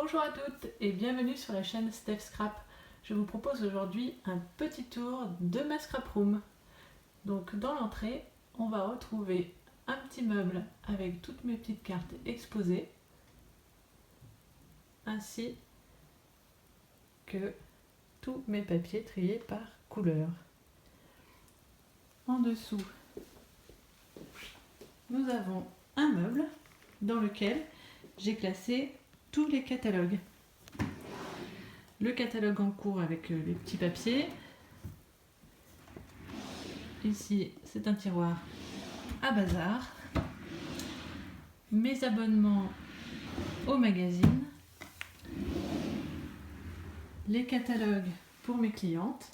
Bonjour à toutes et bienvenue sur la chaîne Steph Scrap. Je vous propose aujourd'hui un petit tour de ma scrap room. Donc dans l'entrée, on va retrouver un petit meuble avec toutes mes petites cartes exposées, ainsi que tous mes papiers triés par couleur. En dessous, nous avons un meuble dans lequel j'ai classé tous les catalogues. Le catalogue en cours avec les petits papiers. Ici, c'est un tiroir à bazar. Mes abonnements au magazine. Les catalogues pour mes clientes.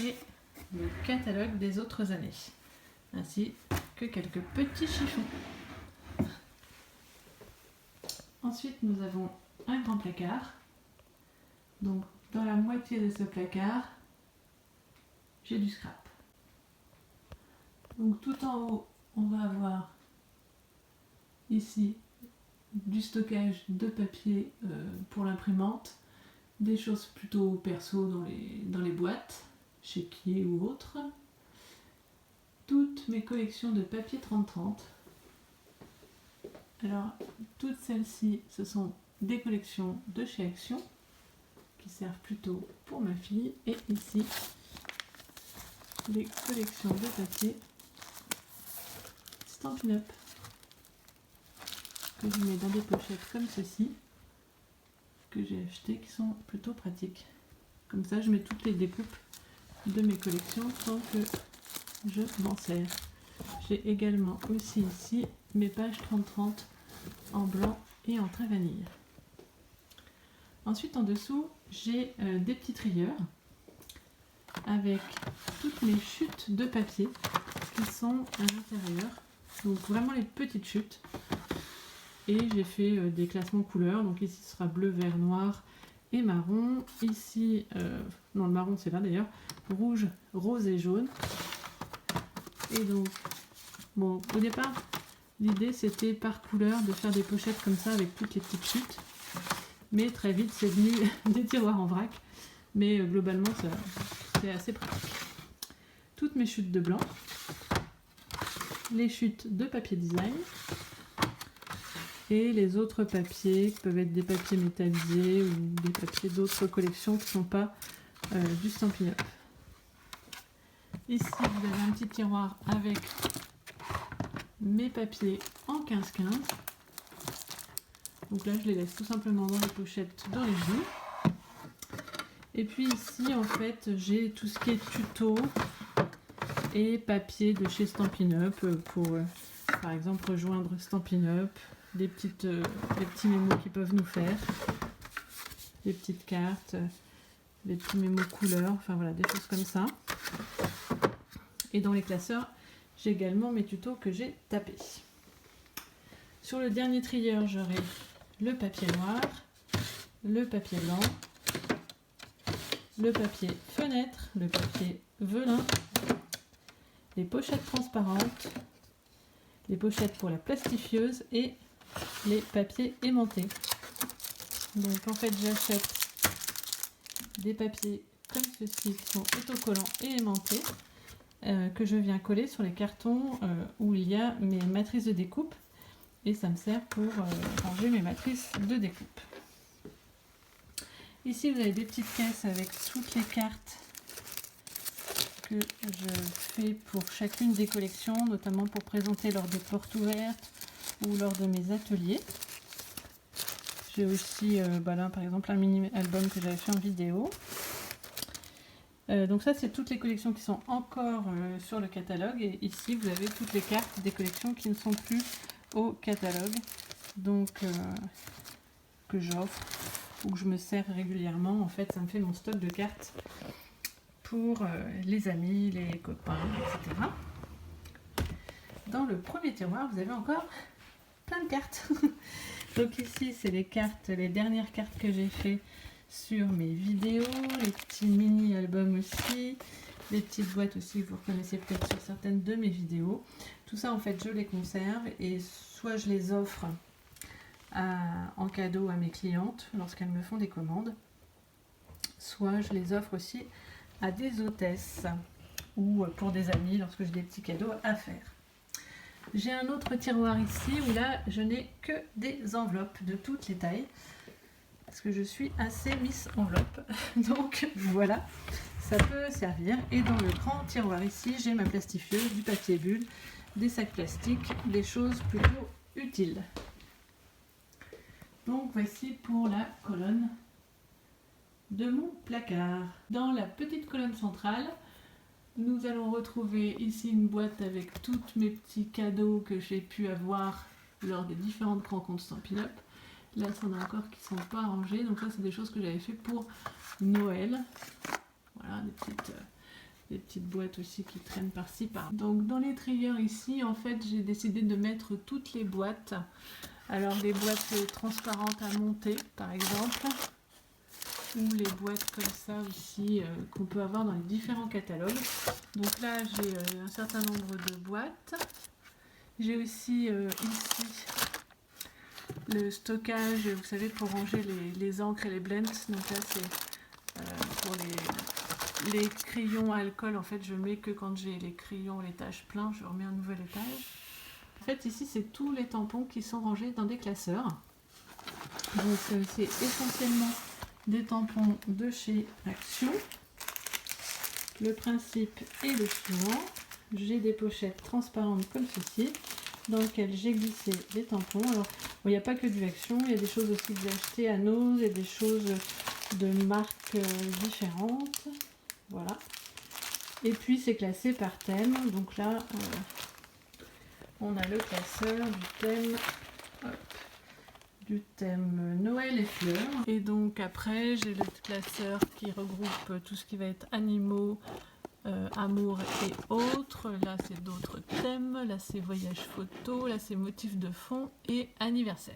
Et le catalogue des autres années. Ainsi que quelques petits chiffons. Ensuite, nous avons un grand placard. Donc, dans la moitié de ce placard, j'ai du scrap. Donc, tout en haut, on va avoir ici du stockage de papier pour l'imprimante, des choses plutôt perso dans les boîtes, chéquier ou autres. Toutes mes collections de papier 30-30. Alors, toutes celles-ci, ce sont des collections de chez Action qui servent plutôt pour ma fille. Et ici, les collections de papier Stampin' Up que je mets dans des pochettes comme ceci, que j'ai acheté, qui sont plutôt pratiques. Comme ça, je mets toutes les découpes de mes collections sans que je m'en sers. J'ai également aussi ici mes pages 30-30 en blanc et en trait vanille. Ensuite, en dessous, j'ai des petits trieurs avec toutes mes chutes de papier qui sont à l'intérieur. Donc vraiment les petites chutes. Et j'ai fait des classements couleurs. Donc ici, ce sera bleu, vert, noir et marron. Ici, non, le marron c'est là d'ailleurs, rouge, rose et jaune. Et donc, bon, au départ, l'idée c'était par couleur de faire des pochettes comme ça avec toutes les petites chutes. Mais très vite, c'est venu des tiroirs en vrac. Mais globalement, c'est assez pratique. Toutes mes chutes de blanc. Les chutes de papier design. Et les autres papiers qui peuvent être des papiers métallisés ou des papiers d'autres collections qui ne sont pas du Stampin' Up. Ici, vous avez un petit tiroir avec mes papiers en 15-15. Donc là, je les laisse tout simplement dans les pochettes d'origine. Et puis ici, en fait, j'ai tout ce qui est tuto et papier de chez Stampin' Up pour, par exemple, rejoindre Stampin' Up, des petits mémos qu'ils peuvent nous faire, des petites cartes, des petits mémos couleurs, enfin voilà, des choses comme ça. Et dans les classeurs, j'ai également mes tutos que j'ai tapés. Sur le dernier trieur, j'aurai le papier noir, le papier blanc, le papier fenêtre, le papier velin, les pochettes transparentes, les pochettes pour la plastifieuse et les papiers aimantés. Donc en fait, j'achète des papiers comme ceci qui sont autocollants et aimantés que je viens coller sur les cartons où il y a mes matrices de découpe. Et ça me sert pour ranger mes matrices de découpe. Ici, vous avez des petites caisses avec toutes les cartes que je fais pour chacune des collections, notamment pour présenter lors des portes ouvertes ou lors de mes ateliers. J'ai aussi, là, par exemple, un mini-album que j'avais fait en vidéo. Donc ça, c'est toutes les collections qui sont encore sur le catalogue. Et ici, vous avez toutes les cartes des collections qui ne sont plus au catalogue, donc que j'offre ou que je me sers régulièrement. En fait, ça me fait mon stock de cartes pour les amis, les copains, etc. Dans le premier tiroir, vous avez encore plein de cartes. Donc ici, c'est les cartes, les dernières cartes que j'ai fait sur mes vidéos, les petits mini-albums aussi, les petites boîtes aussi que vous reconnaissez peut-être sur certaines de mes vidéos. Tout ça, en fait, je les conserve et soit je les offre en cadeau à mes clientes lorsqu'elles me font des commandes, soit je les offre aussi à des hôtesses ou pour des amis lorsque j'ai des petits cadeaux à faire. J'ai un autre tiroir ici où là je n'ai que des enveloppes de toutes les tailles parce que je suis assez Miss Enveloppe. Donc voilà, ça peut servir. Et dans le grand tiroir ici, j'ai ma plastifieuse, du papier bulle, des sacs plastiques, des choses plutôt utiles. Donc voici pour la colonne de mon placard. Dans la petite colonne centrale, nous allons retrouver ici une boîte avec tous mes petits cadeaux que j'ai pu avoir lors des différentes rencontres Stampin' Up. Là, c'en a encore qui ne sont pas rangés. Donc là, c'est des choses que j'avais fait pour Noël. Voilà, des petites boîtes aussi qui traînent par-ci, par-là. Donc dans les trieurs ici, en fait, j'ai décidé de mettre toutes les boîtes. Alors les boîtes transparentes à monter, par exemple, ou les boîtes comme ça aussi qu'on peut avoir dans les différents catalogues. Donc là j'ai un certain nombre de boîtes. J'ai aussi ici le stockage, vous savez, pour ranger les encres et les blends. Donc là c'est pour les crayons à alcool. En fait je mets que quand j'ai les crayons, les taches pleins, je remets un nouvel étage. En fait ici c'est tous les tampons qui sont rangés dans des classeurs. Donc c'est essentiellement des tampons de chez Action. Le principe est le suivant. J'ai des pochettes transparentes comme ceci, dans lesquelles j'ai glissé des tampons. Alors, il n'y a pas que du Action, il y a des choses aussi que j'ai achetées à Nose et des choses de marques différentes. Voilà. Et puis, c'est classé par thème. Donc là, on a le classeur du thème... Hop, du thème Noël et fleurs. Et donc après j'ai le classeur qui regroupe tout ce qui va être animaux, amour et autres. Là c'est d'autres thèmes, là c'est voyage photo, là c'est motifs de fond et anniversaire.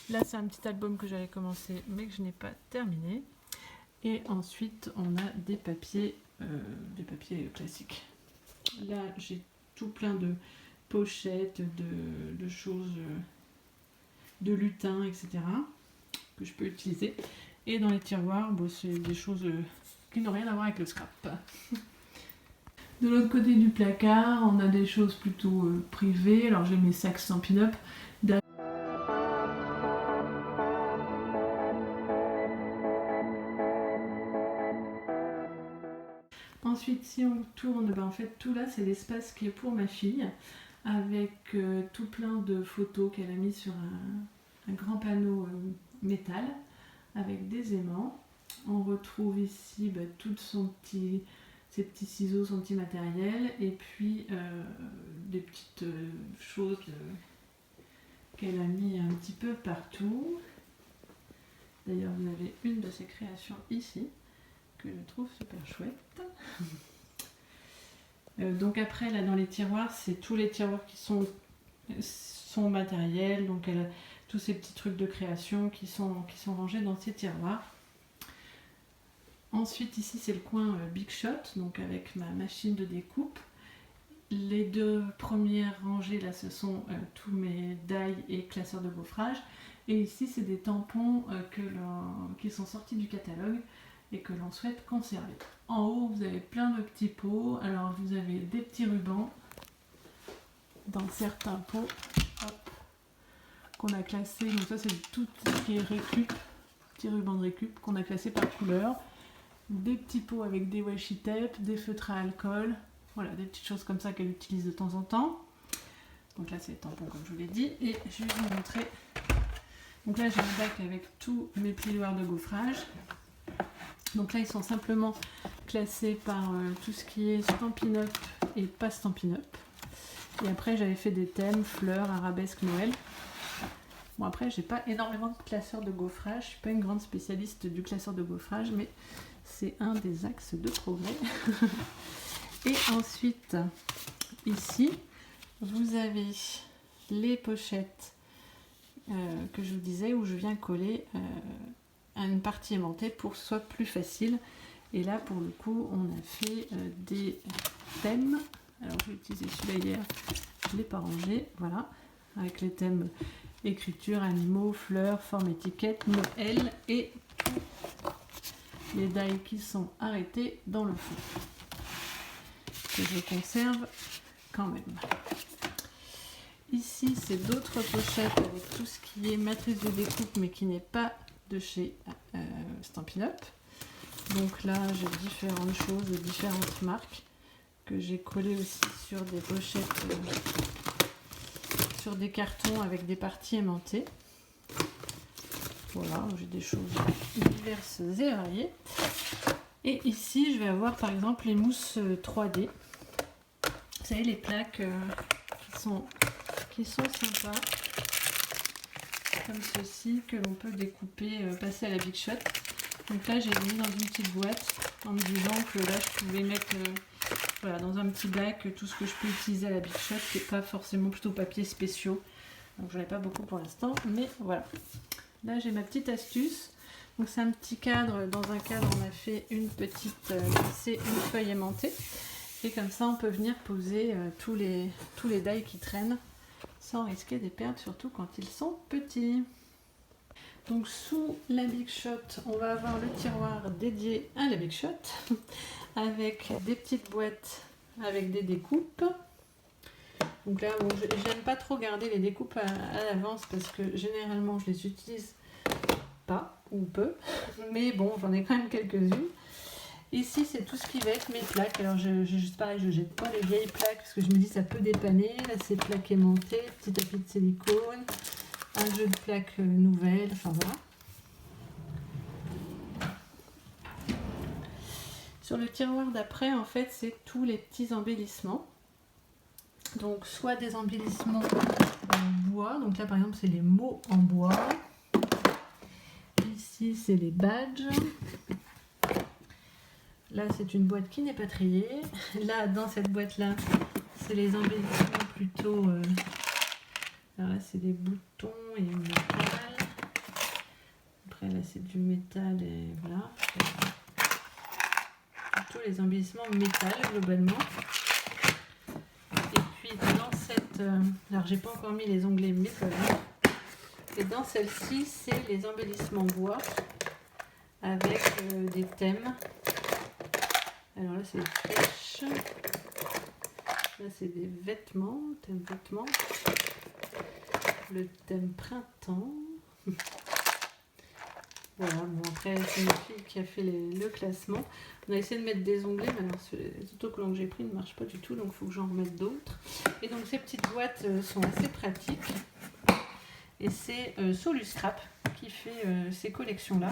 Là c'est un petit album que j'avais commencé mais que je n'ai pas terminé. Et ensuite on a des papiers classiques. Là j'ai tout plein de pochettes, de choses... de lutin, etc. que je peux utiliser. Et dans les tiroirs, bon, c'est des choses qui n'ont rien à voir avec le scrap. De l'autre côté du placard, on a des choses plutôt privées. Alors j'ai mes sacs Stampin' Up. Ensuite, si on tourne, ben, en fait tout là c'est l'espace qui est pour ma fille, avec tout plein de photos qu'elle a mis sur un grand panneau métal avec des aimants. On retrouve ici tout ses petits ciseaux, son petit matériel, et puis des petites choses qu'elle a mis un petit peu partout. D'ailleurs vous avez une de ses créations ici que je trouve super chouette. Donc après là dans les tiroirs, c'est tous les tiroirs qui sont son matériel, donc elle a tous ces petits trucs de création qui sont rangés dans ces tiroirs. Ensuite ici c'est le coin Big Shot, donc avec ma machine de découpe. Les deux premières rangées là ce sont tous mes die et classeurs de gaufrage, et ici c'est des tampons qui sont sortis du catalogue et que l'on souhaite conserver. En haut vous avez plein de petits pots, alors vous avez des petits rubans dans certains pots qu'on a classé, donc ça c'est tout ce qui est récup, petits rubans de récup qu'on a classé par couleur, des petits pots avec des washi tape, des feutres à alcool, voilà, des petites choses comme ça qu'elle utilise de temps en temps. Donc là c'est les tampons comme je vous l'ai dit, et je vais vous montrer. Donc là j'ai un bac avec tous mes plioirs de gaufrage. Donc là ils sont simplement classés par tout ce qui est Stampin' Up et pas Stampin' Up. Et après j'avais fait des thèmes, fleurs, arabesque, Noël. Bon après j'ai pas énormément de classeurs de gaufrage, je suis pas une grande spécialiste du classeur de gaufrage, mais c'est un des axes de progrès. Et ensuite ici vous avez les pochettes que je vous disais, où je viens coller une partie aimantée pour que ce soit plus facile. Et là pour le coup on a fait des thèmes. Alors j'ai utilisé celui-là hier, je ne l'ai pas rangé, voilà, avec les thèmes écriture, animaux, fleurs, forme, étiquette, Noël et tous les die qui sont arrêtés dans le fond. Que je conserve quand même. Ici, c'est d'autres pochettes avec tout ce qui est matrice de découpe, mais qui n'est pas de chez Stampin' Up. Donc là, j'ai différentes choses de différentes marques que j'ai collées aussi sur des pochettes, sur des cartons avec des parties aimantées. Voilà, j'ai des choses diverses et variées. Et ici, je vais avoir par exemple les mousses 3D. Vous savez, les plaques qui sont sympas, comme ceci, que l'on peut découper, passer à la Big Shot. Donc là, j'ai mis dans une petite boîte en me disant que là, je pouvais mettre voilà, dans un petit bac tout ce que je peux utiliser à la Big Shot, qui n'est pas forcément plutôt papier spéciaux. Donc j'en ai pas beaucoup pour l'instant, mais voilà. Là, j'ai ma petite astuce. Donc c'est un petit cadre. Dans un cadre, on a fait une petite lissée, une feuille aimantée. Et comme ça, on peut venir poser tous les die qui traînent sans risquer de les perdre, surtout quand ils sont petits. Donc sous la Big Shot, on va avoir le tiroir dédié à la Big Shot avec des petites boîtes avec des découpes. Donc là, bon, j'aime pas trop garder les découpes à l'avance parce que généralement, je les utilise pas ou peu. Mais bon, j'en ai quand même quelques-unes. Ici, c'est tout ce qui va être mes plaques. Alors, juste pareil, je jette pas les vieilles plaques parce que je me dis ça peut dépanner. Là, c'est plaques aimantées, petit tapis de silicone, un jeu de plaques nouvelles, enfin voilà. Sur le tiroir d'après, en fait, c'est tous les petits embellissements. Donc, soit des embellissements en bois. Donc là, par exemple, c'est les mots en bois. Ici, c'est les badges. Là, c'est une boîte qui n'est pas triée. Là, dans cette boîte-là, c'est les embellissements plutôt... Alors là, c'est des boutons et du métal. Après, là, c'est du métal et voilà. Plutôt les embellissements métal, globalement. Et puis, dans cette... alors, j'ai pas encore mis les onglets métal. Et dans celle-ci, c'est les embellissements bois avec des thèmes. Alors là, c'est des flèches. Là, c'est des vêtements, thème vêtements. Le thème printemps. Voilà, bon après, c'est une fille qui a fait le classement. On a essayé de mettre des onglets, mais alors les autocollants que j'ai pris ne marchent pas du tout, donc il faut que j'en remette d'autres. Et donc ces petites boîtes sont assez pratiques. Et c'est Soluscrap qui fait ces collections-là.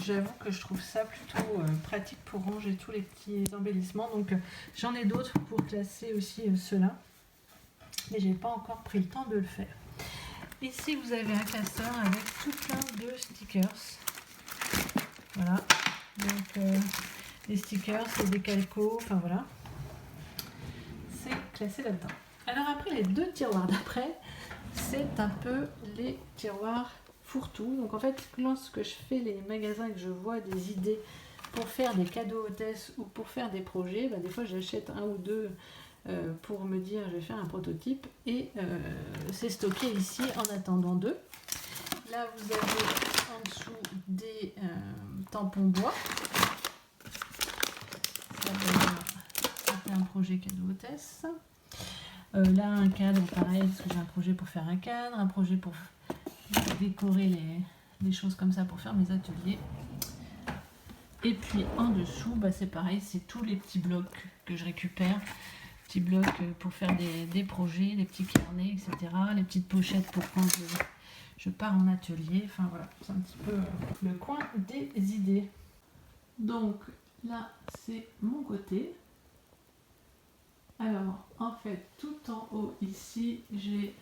J'avoue que je trouve ça plutôt pratique pour ranger tous les petits embellissements. Donc j'en ai d'autres pour classer aussi ceux-là. Mais j'ai pas encore pris le temps de le faire. Ici vous avez un classeur avec tout plein de stickers. Voilà. Donc des stickers, c'est des calcos, enfin voilà. C'est classé là-dedans. Alors après les deux tiroirs d'après, c'est un peu les tiroirs fourre-tout. Donc en fait, lorsque je fais les magasins et que je vois des idées pour faire des cadeaux hôtesses ou pour faire des projets, des fois j'achète un ou deux pour me dire je vais faire un prototype et c'est stocké ici en attendant d'eux. Là vous avez en dessous des tampons bois. C'était un projet cadeau hôtesse. Là un cadre pareil parce que j'ai un projet pour faire un cadre, un projet pour décorer les choses comme ça pour faire mes ateliers. Et puis en dessous c'est pareil, c'est tous les petits blocs que je récupère, petits blocs pour faire des projets, des petits carnets, etc. Les petites pochettes pour quand je pars en atelier, enfin voilà, c'est un petit peu le coin des idées. Donc là c'est mon côté. Alors, en fait, tout en haut ici, j'ai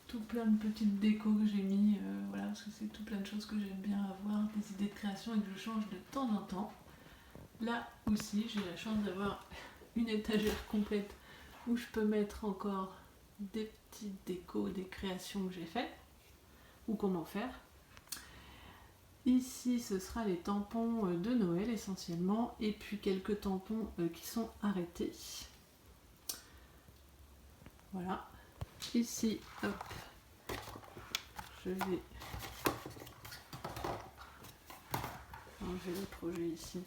tout plein de petites décos que j'ai mis, voilà, parce que c'est tout plein de choses que j'aime bien avoir, des idées de création et que je change de temps en temps. Là aussi, j'ai la chance d'avoir une étagère complète où je peux mettre encore des petites décos, des créations que j'ai faites, ou comment faire. Ici, ce sera les tampons de Noël essentiellement, et puis quelques tampons qui sont arrêtés. Voilà. ici, hop, je vais enlever le projet ici,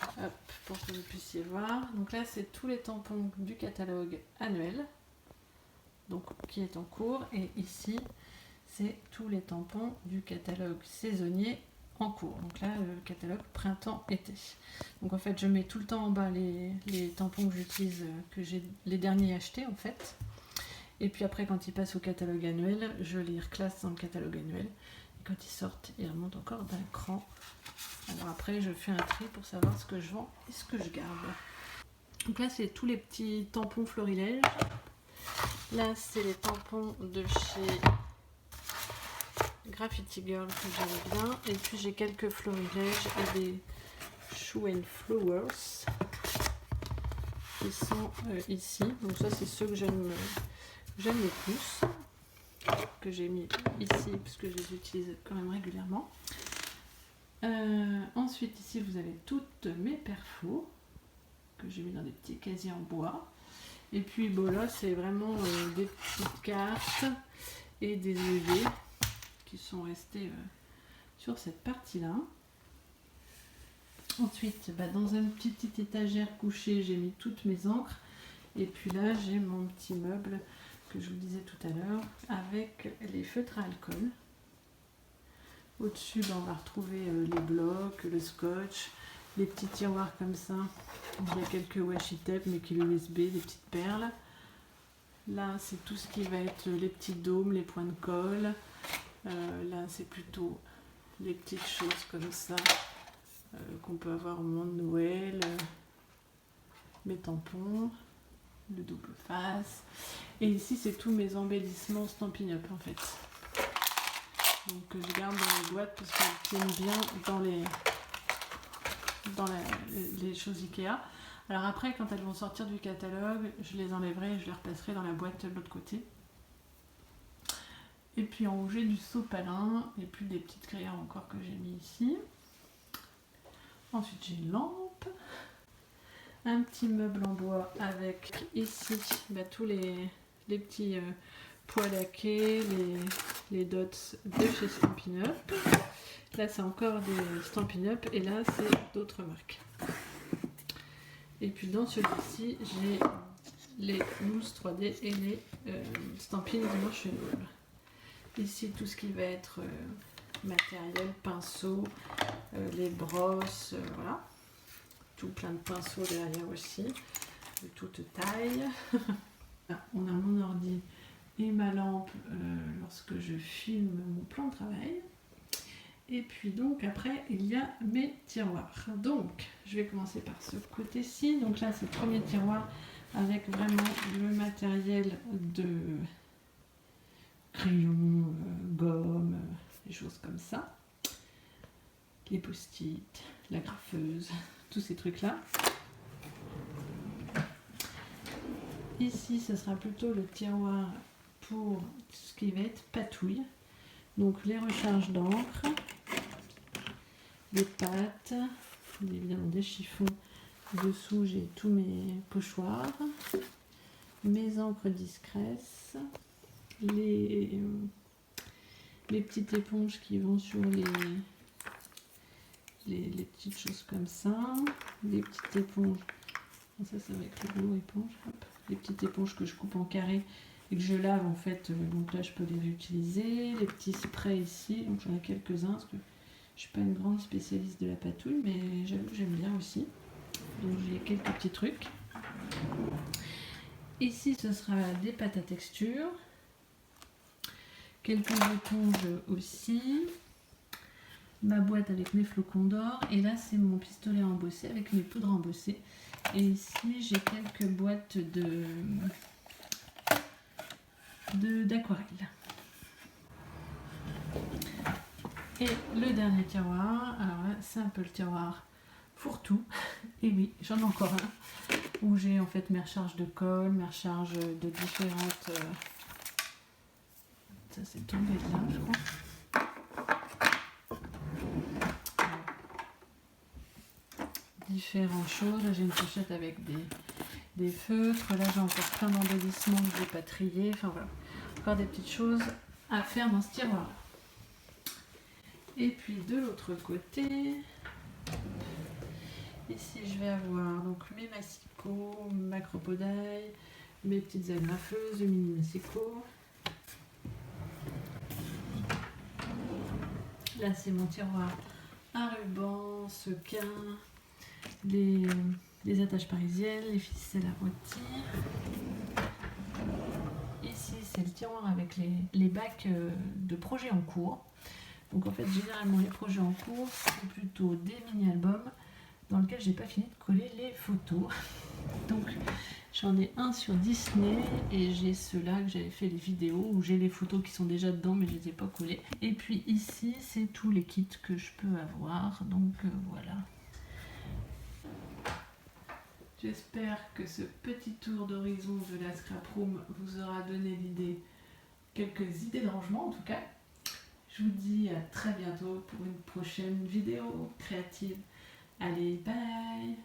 hop, pour que vous puissiez voir. Donc là, c'est tous les tampons du catalogue annuel, donc qui est en cours, et ici, c'est tous les tampons du catalogue saisonnier en cours. Donc là, le catalogue printemps-été. Donc en fait, je mets tout le temps en bas les tampons que j'utilise, que j'ai les derniers achetés en fait. Et puis après, quand ils passent au catalogue annuel, je les reclasse dans le catalogue annuel. Et quand ils sortent, ils remontent encore d'un cran. Alors après, je fais un tri pour savoir ce que je vends et ce que je garde. Donc là, c'est tous les petits tampons Florilège. Là, c'est les tampons de chez Graffiti Girl que j'aime bien. Et puis j'ai quelques Florilèges et des Shoe and Flowers qui sont ici. Donc ça, c'est ceux que j'aime le plus, que j'ai mis ici parce que je les utilise quand même régulièrement. Ensuite ici vous avez toutes mes perfos que j'ai mis dans des petits casiers en bois, et puis bon là c'est vraiment des petites cartes et des EV qui sont restés sur cette partie là. Ensuite dans une petite étagère couchée j'ai mis toutes mes encres, et puis là j'ai mon petit meuble que je vous disais tout à l'heure avec les feutres à alcool. Au-dessus, on va retrouver les blocs, le scotch, les petits tiroirs comme ça. Il y a quelques washi tape, mais qui est USB, des petites perles. Là, c'est tout ce qui va être les petits dômes, les points de colle. Là, c'est plutôt les petites choses comme ça qu'on peut avoir au moment de Noël. Mes tampons, le double face. Et ici, c'est tous mes embellissements Stampin' Up en fait. Donc je garde dans les boîtes parce qu'elles tiennent bien dans les choses Ikea. Alors après, quand elles vont sortir du catalogue, je les enlèverai et je les repasserai dans la boîte de l'autre côté. Et puis en haut, j'ai du sopalin et puis des petites crayons encore que j'ai mis ici. Ensuite, j'ai une lampe, un petit meuble en bois avec ici tous les petits poils à quai, les dots de chez Stampin' Up. Là c'est encore des Stampin' Up et là c'est d'autres marques. Et puis dans celui-ci j'ai les loose 3D et les Stampin' Dimensional. Ici tout ce qui va être matériel, pinceau, les brosses, voilà. Tout plein de pinceaux derrière aussi, de toute taille. On a mon ordi et ma lampe lorsque je filme mon plan de travail. Et puis donc après il y a mes tiroirs. Donc je vais commencer par ce côté-ci. Donc là c'est le premier tiroir avec vraiment le matériel de crayon, gomme, des choses comme ça. Les post-it, la graffeuse, tous ces trucs là. Ici ce sera plutôt le tiroir pour ce qui va être patouille. Donc les recharges d'encre, des pâtes, évidemment des chiffons. Dessous j'ai tous mes pochoirs, mes encres discrètes, les petites éponges qui vont sur les petites choses comme ça, les petites éponges, ça va être le rouleau éponge, hop. Les petites éponges que je coupe en carré et que je lave en fait, donc là je peux les réutiliser. Les petits sprays ici, donc j'en ai quelques-uns parce que je suis pas une grande spécialiste de la patouille, mais j'avoue que j'aime bien aussi. Donc j'ai quelques petits trucs. Ici ce sera des pâtes à texture, quelques éponges aussi, ma boîte avec mes flocons d'or, et là c'est mon pistolet embossé avec mes poudres embossées. Et ici j'ai quelques boîtes d'aquarelle. Et le dernier tiroir, alors là c'est un peu le tiroir fourre-tout, et oui j'en ai encore un, où j'ai en fait mes recharges de colle, mes recharges de différentes... ça c'est tombé de là je crois. Différentes choses. Là j'ai une pochette avec des des feutres. Là j'ai encore plein d'embellissements que j'ai pas triés. Enfin voilà, encore des petites choses à faire dans ce tiroir. Et puis de l'autre côté, ici je vais avoir donc mes massicots, ma cropodaille, mes petites agrafeuses, le mini massicot. Là c'est mon tiroir à ruban, sequins, les attaches parisiennes, les ficelles à rôtir. Ici c'est le tiroir avec les bacs de projets en cours. Donc en fait généralement les projets en cours c'est plutôt des mini-albums dans lesquels j'ai pas fini de coller les photos. Donc j'en ai un sur Disney et j'ai ceux-là que j'avais fait les vidéos où j'ai les photos qui sont déjà dedans mais je les ai pas collées. Et puis ici c'est tous les kits que je peux avoir, donc voilà. J'espère que ce petit tour d'horizon de la scrap room vous aura donné quelques idées de rangement en tout cas. Je vous dis à très bientôt pour une prochaine vidéo créative. Allez, bye!